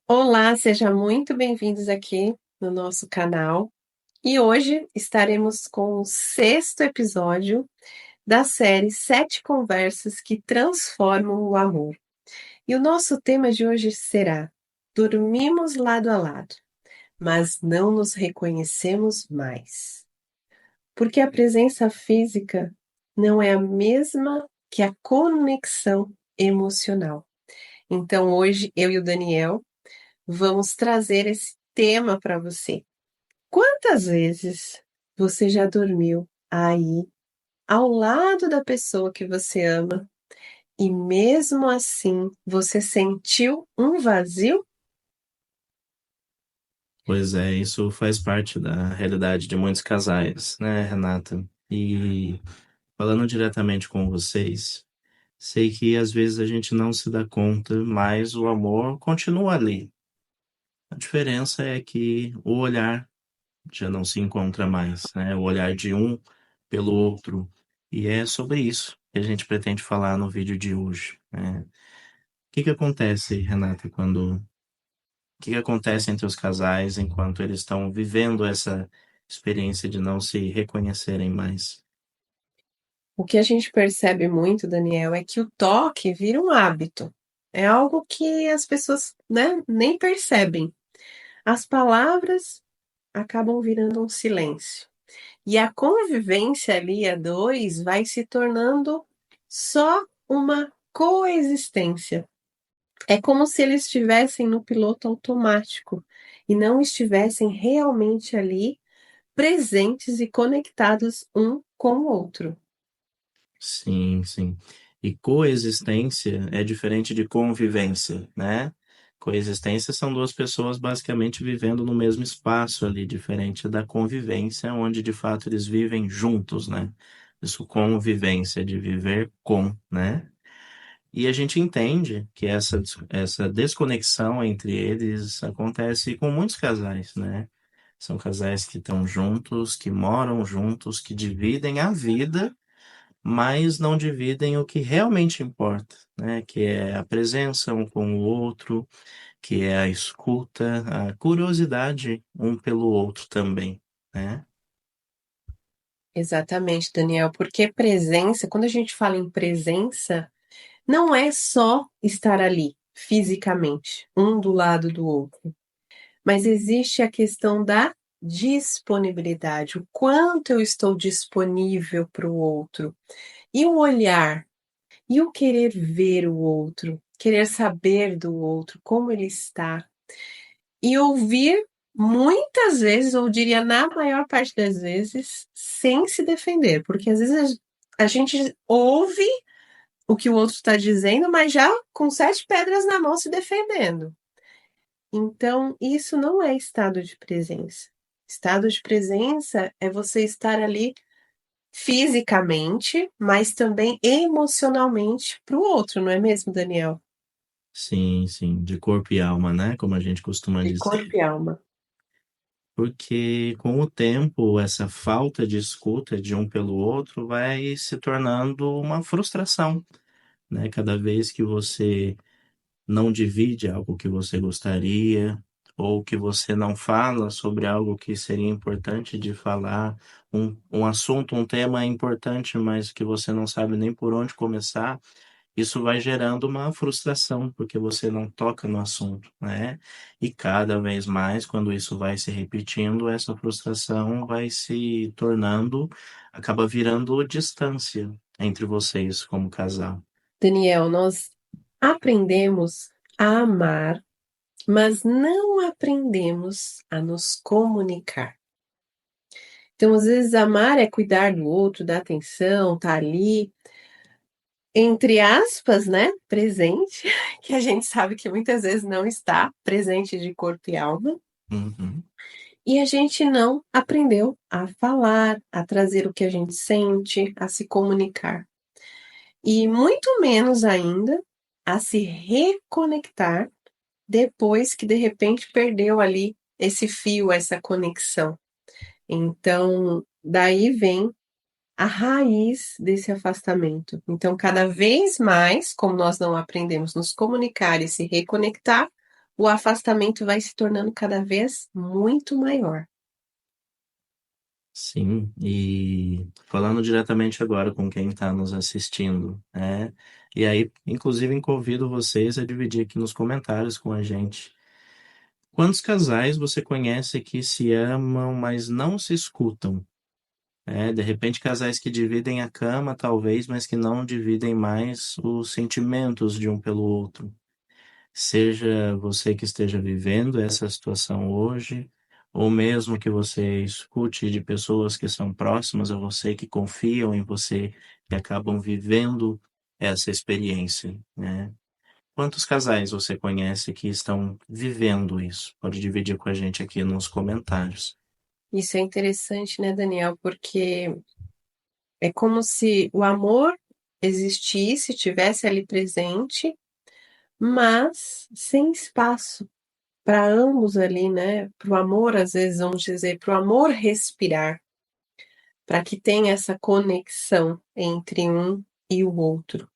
Olá, sejam muito bem-vindos aqui no nosso canal. E hoje estaremos com o sexto episódio da série Sete Conversas que Transformam o Amor. E o nosso tema de hoje será: Dormimos lado a lado, mas não nos reconhecemos mais. Porque a presença física não é a mesma que a conexão emocional. Então, hoje, eu e o Daniel vamos trazer esse tema para você. Quantas vezes você já dormiu aí, ao lado da pessoa que você ama, e mesmo assim você sentiu um vazio? Pois é, isso faz parte da realidade de muitos casais, né, Renata? E falando diretamente com vocês, sei que às vezes a gente não se dá conta, mas o amor continua ali. A diferença é que o olhar já não se encontra mais, né? O olhar de um pelo outro. E é sobre isso que a gente pretende falar no vídeo de hoje, né? O que que acontece, Renata, o que que acontece entre os casais enquanto eles estão vivendo essa experiência de não se reconhecerem mais? O que a gente percebe muito, Daniel, é que o toque vira um hábito. É algo que as pessoas, né, nem percebem. As palavras acabam virando um silêncio. E a convivência ali a dois vai se tornando só uma coexistência. É como se eles estivessem no piloto automático e não estivessem realmente ali presentes e conectados um com o outro. Sim, sim. E coexistência é diferente de convivência, né? Coexistência são duas pessoas basicamente vivendo no mesmo espaço ali, diferente da convivência, onde de fato eles vivem juntos, né? Isso convivência, de viver com, né? E a gente entende que essa desconexão entre eles acontece com muitos casais, né? São casais que estão juntos, que moram juntos, que dividem a vida, mas não dividem o que realmente importa, né? Que é a presença um com o outro, que é a escuta, a curiosidade um pelo outro também, né? Exatamente, Daniel, porque presença, quando a gente fala em presença, não é só estar ali fisicamente, um do lado do outro. Mas existe a questão da disponibilidade, o quanto eu estou disponível para o outro. E o olhar, e o querer ver o outro, querer saber do outro, como ele está. E ouvir muitas vezes, ou diria na maior parte das vezes, sem se defender, porque às vezes a gente ouve o que o outro está dizendo, mas já com sete pedras na mão se defendendo. Então, isso não é estado de presença. Estado de presença é você estar ali fisicamente, mas também emocionalmente para o outro, não é mesmo, Daniel? Sim, sim, de corpo e alma, né? Como a gente costuma De corpo dizer. e alma. Porque com o tempo, essa falta de escuta de um pelo outro vai se tornando uma frustração, né? Cada vez que você não divide algo que você gostaria, ou que você não fala sobre algo que seria importante de falar, um assunto, um tema importante, mas que você não sabe nem por onde começar, isso vai gerando uma frustração, porque você não toca no assunto, né? E cada vez mais, quando isso vai se repetindo, essa frustração vai se tornando, acaba virando distância entre vocês como casal. Daniel, nós aprendemos a amar, mas não aprendemos a nos comunicar. Então, às vezes, amar é cuidar do outro, dar atenção, tá ali, entre aspas, né, presente, que a gente sabe que muitas vezes não está presente de corpo e alma, Uhum. e a gente não aprendeu a falar, a trazer o que a gente sente, a se comunicar. E muito menos ainda a se reconectar depois que de repente perdeu ali esse fio, essa conexão. Então, daí vem a raiz desse afastamento. Então, cada vez mais, como nós não aprendemos nos comunicar e se reconectar, o afastamento vai se tornando cada vez muito maior. Sim, e falando diretamente agora com quem está nos assistindo, né? E aí, inclusive, convido vocês a dividir aqui nos comentários com a gente. Quantos casais você conhece que se amam, mas não se escutam? De repente, casais que dividem a cama, talvez, mas que não dividem mais os sentimentos de um pelo outro. Seja você que esteja vivendo essa situação hoje, ou mesmo que você escute de pessoas que são próximas a você, que confiam em você, que acabam vivendo essa experiência, né? Quantos casais você conhece que estão vivendo isso? Pode dividir com a gente aqui nos comentários. Isso é interessante, né, Daniel? Porque é como se o amor existisse, tivesse ali presente, mas sem espaço para ambos ali, né? Para o amor, às vezes, vamos dizer, para o amor respirar, para que tenha essa conexão entre um e o outro.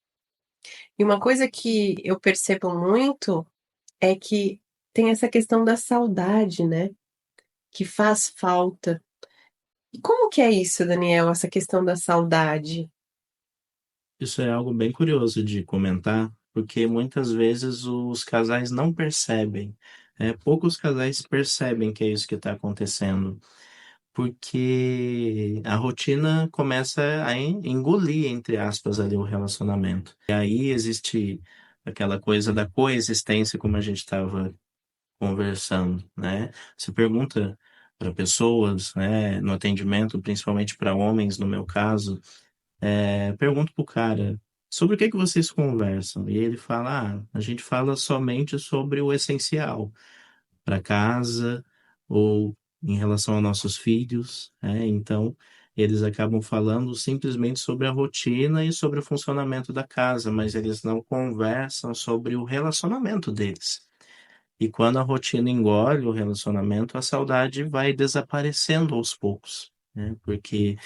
E uma coisa que eu percebo muito é que tem essa questão da saudade, né? Que faz falta. E como que é isso, Daniel, essa questão da saudade? Isso é algo bem curioso de comentar, porque muitas vezes os casais não percebem. Poucos casais percebem que é isso que está acontecendo, porque a rotina começa a engolir, entre aspas, ali o relacionamento. E aí existe aquela coisa da coexistência, como a gente estava conversando, né? Você pergunta para pessoas, né, no atendimento, principalmente para homens, no meu caso, pergunto pro cara sobre o que que vocês conversam. E ele fala: a gente fala somente sobre o essencial para casa ou em relação aos nossos filhos, né? Então, eles acabam falando simplesmente sobre a rotina e sobre o funcionamento da casa, mas eles não conversam sobre o relacionamento deles. E quando a rotina engole o relacionamento, a saudade vai desaparecendo aos poucos, né? Porque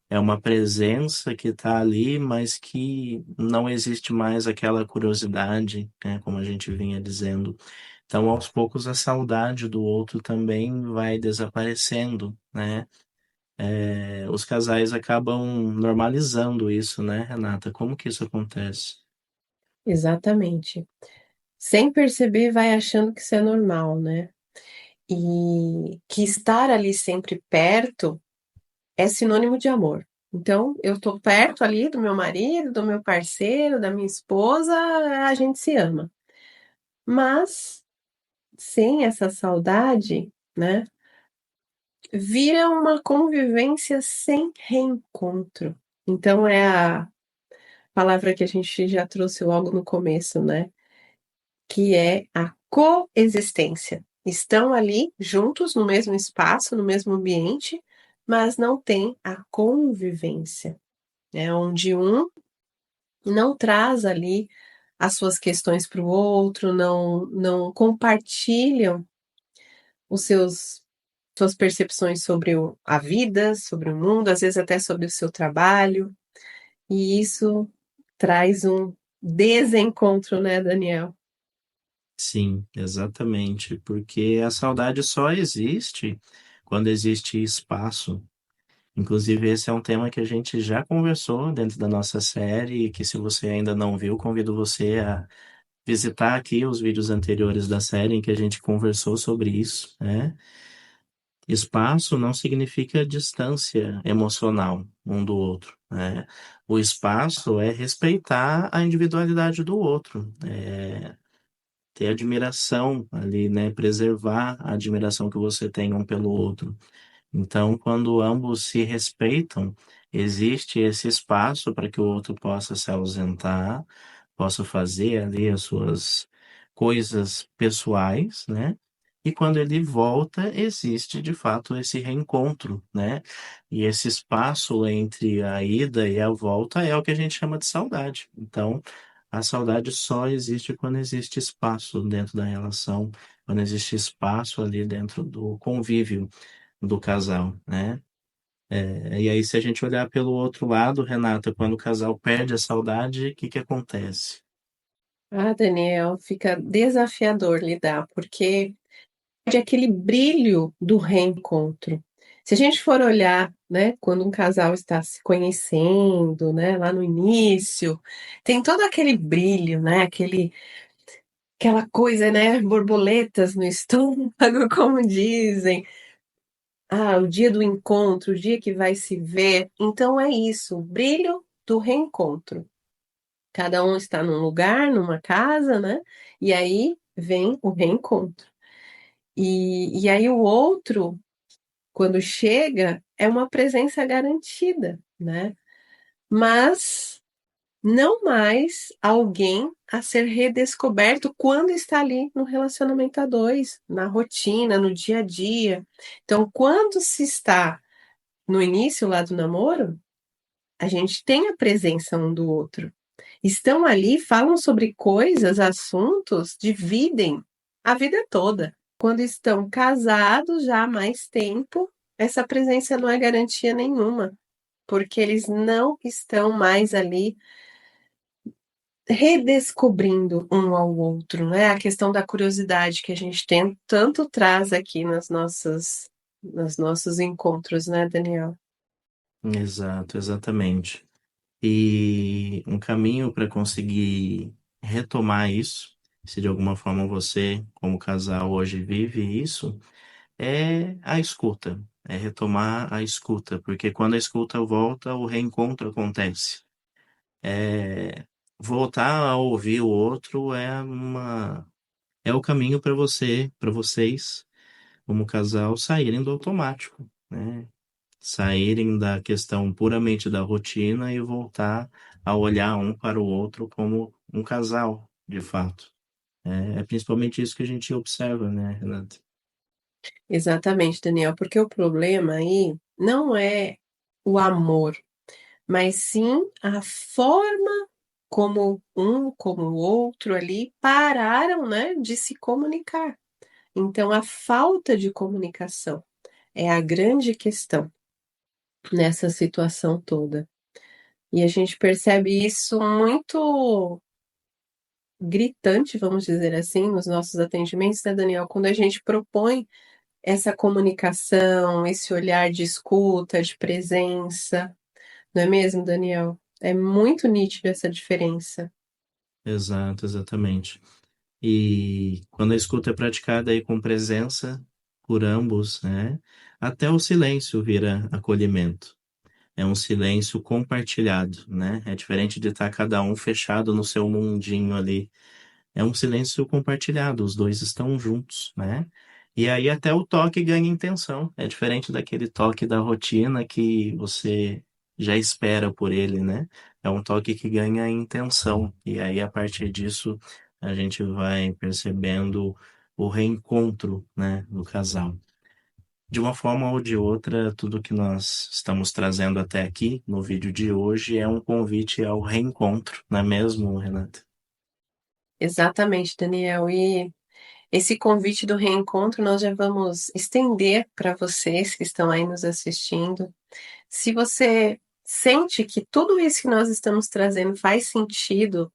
é uma presença que está ali, mas que não existe mais aquela curiosidade, né, como a gente vinha dizendo. Então, aos poucos, a saudade do outro também vai desaparecendo, né? Os casais acabam normalizando isso, né, Renata? Como que isso acontece? Exatamente. Sem perceber, vai achando que isso é normal, né? E que estar ali sempre perto é sinônimo de amor. Então, eu tô perto ali do meu marido, do meu parceiro, da minha esposa, a gente se ama. Mas sem essa saudade, né, vira uma convivência sem reencontro. Então, é a palavra que a gente já trouxe logo no começo, né? Que é a coexistência. Estão ali juntos no mesmo espaço, no mesmo ambiente, mas não tem a convivência, né? Onde um não traz ali as suas questões para o outro, não compartilham os seus suas percepções sobre a vida, sobre o mundo, às vezes até sobre o seu trabalho, e isso traz um desencontro, né, Daniel? Sim, exatamente, porque a saudade só existe quando existe espaço. Inclusive, esse é um tema que a gente já conversou dentro da nossa série, e que se você ainda não viu, convido você a visitar aqui os vídeos anteriores da série em que a gente conversou sobre isso, né? Espaço não significa distância emocional um do outro, né? O espaço é respeitar a individualidade do outro, ter admiração ali, né? Preservar a admiração que você tem um pelo outro. Então, quando ambos se respeitam, existe esse espaço para que o outro possa se ausentar, possa fazer ali as suas coisas pessoais, né? E quando ele volta, existe de fato esse reencontro, né? E esse espaço entre a ida e a volta é o que a gente chama de saudade. Então, a saudade só existe quando existe espaço dentro da relação, quando existe espaço ali dentro do convívio do casal, né? E aí, se a gente olhar pelo outro lado, Renata, quando o casal perde a saudade, o que que acontece? Ah, Daniel, fica desafiador lidar, porque de aquele brilho do reencontro. Se a gente for olhar, né, quando um casal está se conhecendo, né, lá no início, tem todo aquele brilho, né, aquela coisa, né, borboletas no estômago, como dizem. Ah, o dia do encontro, o dia que vai se ver. Então é isso, o brilho do reencontro. Cada um está num lugar, numa casa, né? E aí vem o reencontro. E aí o outro, quando chega, é uma presença garantida, né? Mas não mais alguém a ser redescoberto quando está ali no relacionamento a dois, na rotina, no dia a dia. Então, quando se está no início lá do namoro, a gente tem a presença um do outro. Estão ali, falam sobre coisas, assuntos, dividem a vida toda. Quando estão casados já há mais tempo, essa presença não é garantia nenhuma, porque eles não estão mais ali redescobrindo um ao outro, né? A questão da curiosidade que a gente tem tanto traz aqui nos nossos encontros, né, Daniel? Exato, exatamente. E um caminho para conseguir retomar isso, se de alguma forma você, como casal, hoje vive isso, é a escuta, é retomar a escuta, porque quando a escuta volta, o reencontro acontece. É, voltar a ouvir o outro é o caminho para você, para vocês, como casal, saírem do automático, né? Saírem da questão puramente da rotina e voltar a olhar um para o outro como um casal, de fato. É principalmente isso que a gente observa, né, Renata? Exatamente, Daniel, porque o problema aí não é o amor, mas sim a forma como um, como o outro ali pararam, né, de se comunicar. Então, a falta de comunicação é a grande questão nessa situação toda. E a gente percebe isso muito gritante, vamos dizer assim, nos nossos atendimentos, né, Daniel? Quando a gente propõe essa comunicação, esse olhar de escuta, de presença, não é mesmo, Daniel? É muito nítido essa diferença. Exato, exatamente. E quando a escuta é praticada aí com presença por ambos, né, até o silêncio vira acolhimento. É um silêncio compartilhado, né? É diferente de estar cada um fechado no seu mundinho ali. É um silêncio compartilhado, os dois estão juntos, né? E aí até o toque ganha intenção. É diferente daquele toque da rotina que você já espera por ele, né? É um toque que ganha intenção. E aí a partir disso a gente vai percebendo o reencontro, né, do casal. De uma forma ou de outra, tudo que nós estamos trazendo até aqui no vídeo de hoje é um convite ao reencontro, não é mesmo, Renata? Exatamente, Daniel. E esse convite do reencontro nós já vamos estender para vocês que estão aí nos assistindo. Se você sente que tudo isso que nós estamos trazendo faz sentido,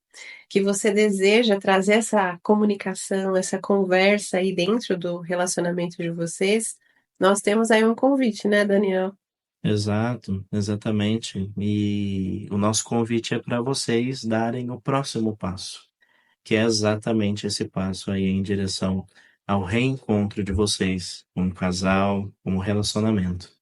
que você deseja trazer essa comunicação, essa conversa aí dentro do relacionamento de vocês, nós temos aí um convite, né, Daniel? Exato, exatamente. E o nosso convite é para vocês darem o próximo passo, que é exatamente esse passo aí em direção ao reencontro de vocês, como casal, como relacionamento.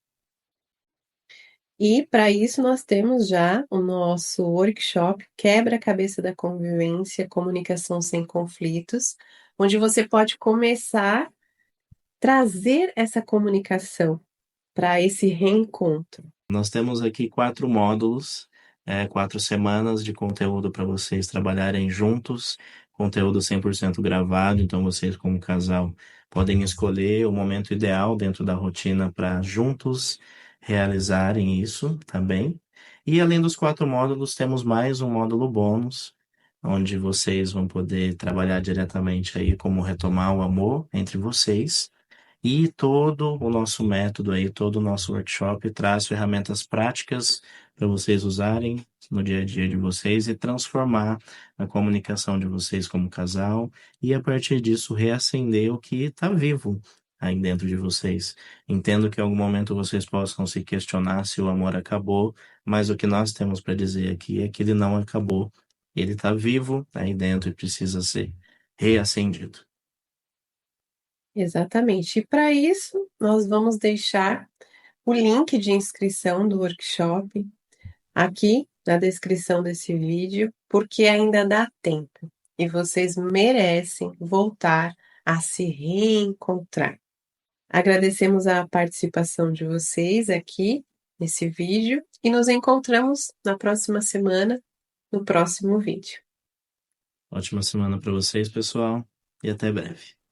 E para isso nós temos já o nosso workshop Quebra-cabeça da convivência, comunicação sem conflitos, onde você pode começar a trazer essa comunicação para esse reencontro. Nós temos aqui 4 módulos, 4 semanas de conteúdo para vocês trabalharem juntos, conteúdo 100% gravado, então vocês, como casal, podem escolher o momento ideal dentro da rotina para juntos realizarem isso também. E além dos 4 módulos, temos mais um módulo bônus, onde vocês vão poder trabalhar diretamente aí como retomar o amor entre vocês e todo o nosso método aí, todo o nosso workshop traz ferramentas práticas para vocês usarem no dia a dia de vocês e transformar a comunicação de vocês como casal e a partir disso reacender o que está vivo aí dentro de vocês. Entendo que em algum momento vocês possam se questionar se o amor acabou, mas o que nós temos para dizer aqui é que ele não acabou. Ele está vivo aí dentro e precisa ser reacendido. Exatamente. E para isso, nós vamos deixar o link de inscrição do workshop aqui na descrição desse vídeo, porque ainda dá tempo e vocês merecem voltar a se reencontrar. Agradecemos a participação de vocês aqui nesse vídeo e nos encontramos na próxima semana, no próximo vídeo. Ótima semana para vocês, pessoal, e até breve.